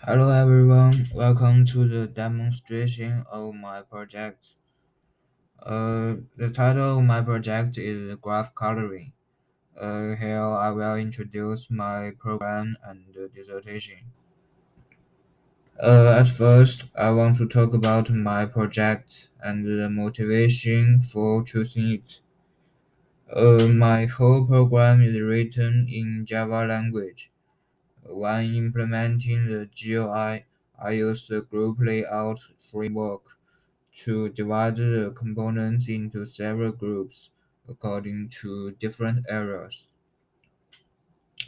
Hello everyone, welcome to the demonstration of my project. The title of my project is graph coloring. Here I will introduce my program and dissertation. At first, I want to talk about my project and the motivation for choosing it. My whole program is written in Java language. When implementing the GUI, I use the group layout framework to divide the components into several groups according to different areas,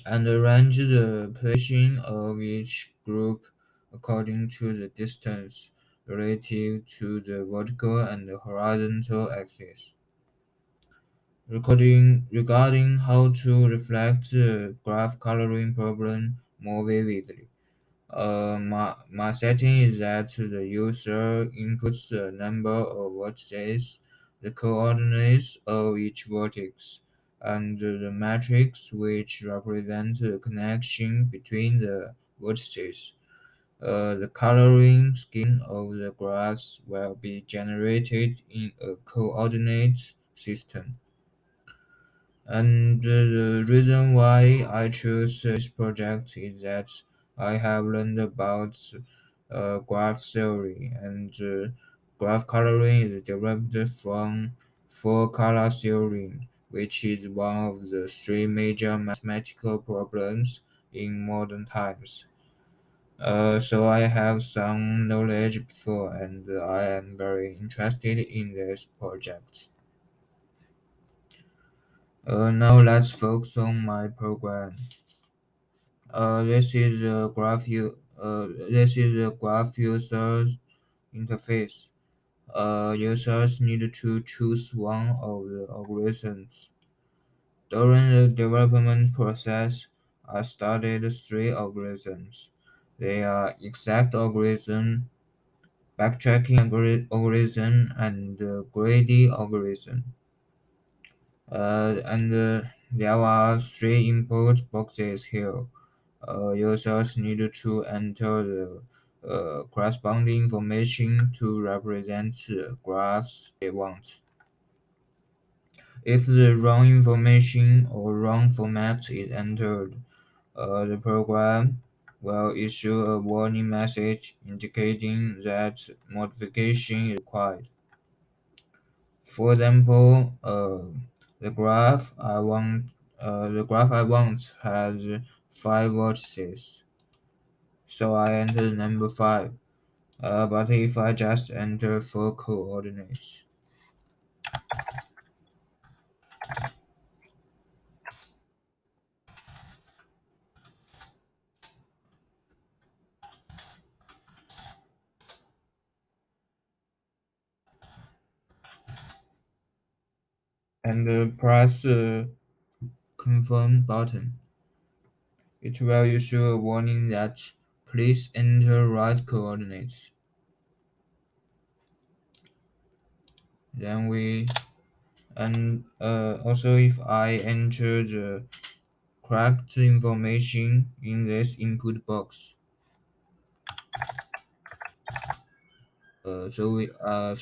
and arrange the position of each group according to the distance relative to the vertical and the horizontal axis. Regarding how to reflect the graph coloring problem more vividly. My setting is that the user inputs the number of vertices, the coordinates of each vertex, and the matrix which represents the connection between the vertices. The coloring scheme of the graphs will be generated in a coordinate system. And the reason why I chose this project is that I have learned about graph theory, and graph coloring is derived from four-color theorem, which is one of the three major mathematical problems in modern times. So I have some knowledge before, and I am very interested in this project. Now let's focus on my program. This is a graph user interface. Users need to choose one of the algorithms. During the development process, I studied three algorithms. They are exact algorithm, backtracking algorithm, and greedy algorithm. And there are three input boxes here. Users need to enter the corresponding information to represent the graphs they want. If the wrong information or wrong format is entered, the program will issue a warning message indicating that modification is required. For example, the graph I want has five vertices, so I enter number five. But if I just enter four coordinates, and press the confirm button, it will issue a warning that please enter right coordinates. Then we and also if I enter the correct information in this input box, so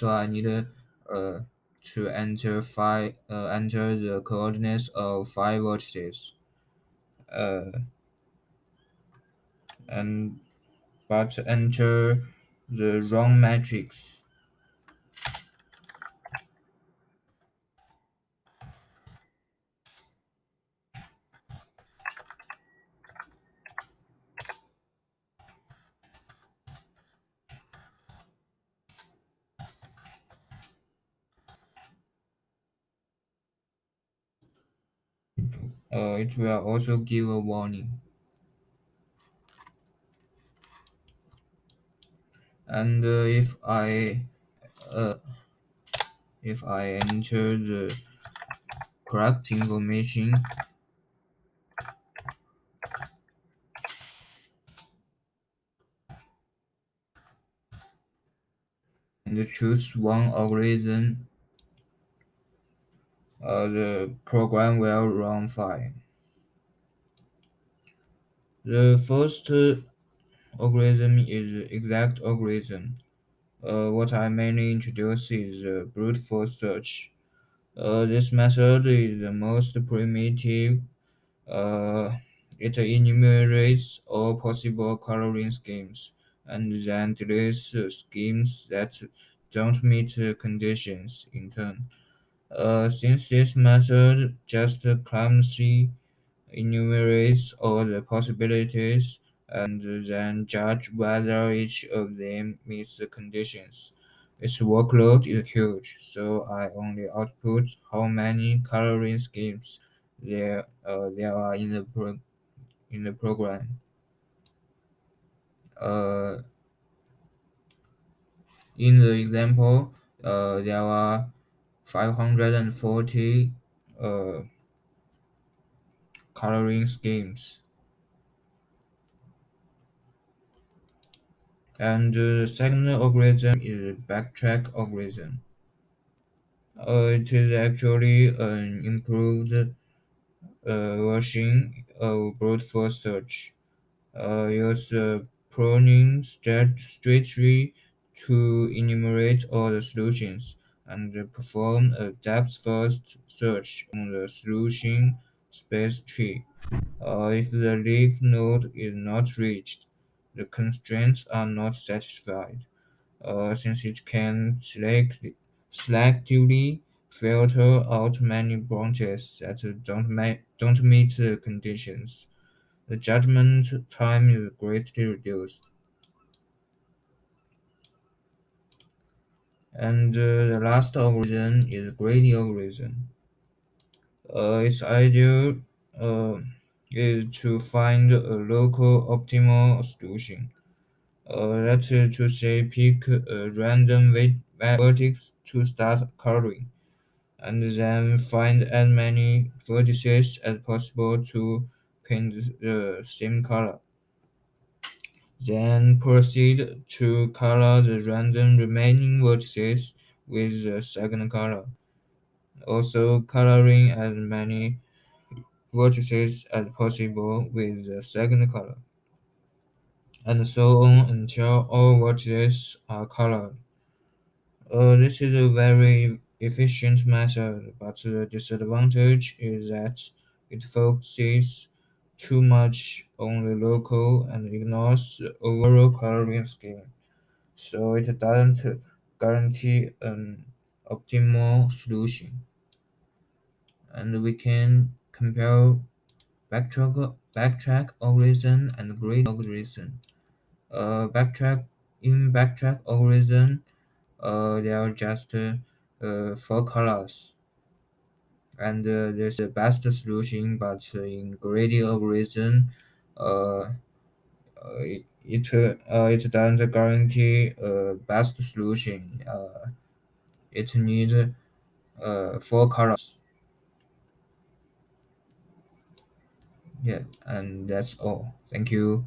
I need to enter the coordinates of five vertices. Uh, and but enter the wrong matrix. It will also give a warning. And uh, if I enter the correct information and choose one algorithm, the program will run fine. The first algorithm is exact algorithm. What I mainly introduce is brute force search. This method is the most primitive. Uh, it enumerates all possible coloring schemes and then deletes schemes that don't meet conditions in turn. Since this method just clumsily enumerates all the possibilities and then judge whether each of them meets the conditions. Its workload is huge, so I only output how many coloring schemes there are in the program. Uh, in the example, there are 540 uh, coloring schemes. And the second algorithm is backtrack algorithm. It is actually an improved version of brute force search. Use pruning strategy to enumerate all the solutions and perform a depth-first search on the solution space tree. If the leaf node is not reached, the constraints are not satisfied. Since it can selectively filter out many branches that don't meet the conditions. The judgment time is greatly reduced. And the last algorithm is greedy algorithm. Its idea uh, is to find a local optimal solution. That's to say, pick a random vertex to start coloring, and then find as many vertices as possible to paint the same color. Then proceed to color the random remaining vertices with the second color, also coloring as many vertices as possible with the second color, and so on until all vertices are colored. This is a very efficient method, but the disadvantage is that it focuses too much on the local and ignores the overall coloring scheme, so it doesn't guarantee an optimal solution. And we can compare backtrack algorithm and grid algorithm. Backtrack in backtrack algorithm, there are just four colors, and there's the best solution. But in greedy algorithm, uh, it doesn't guarantee best solution. It needs four colors. Yeah, and that's all. Thank you.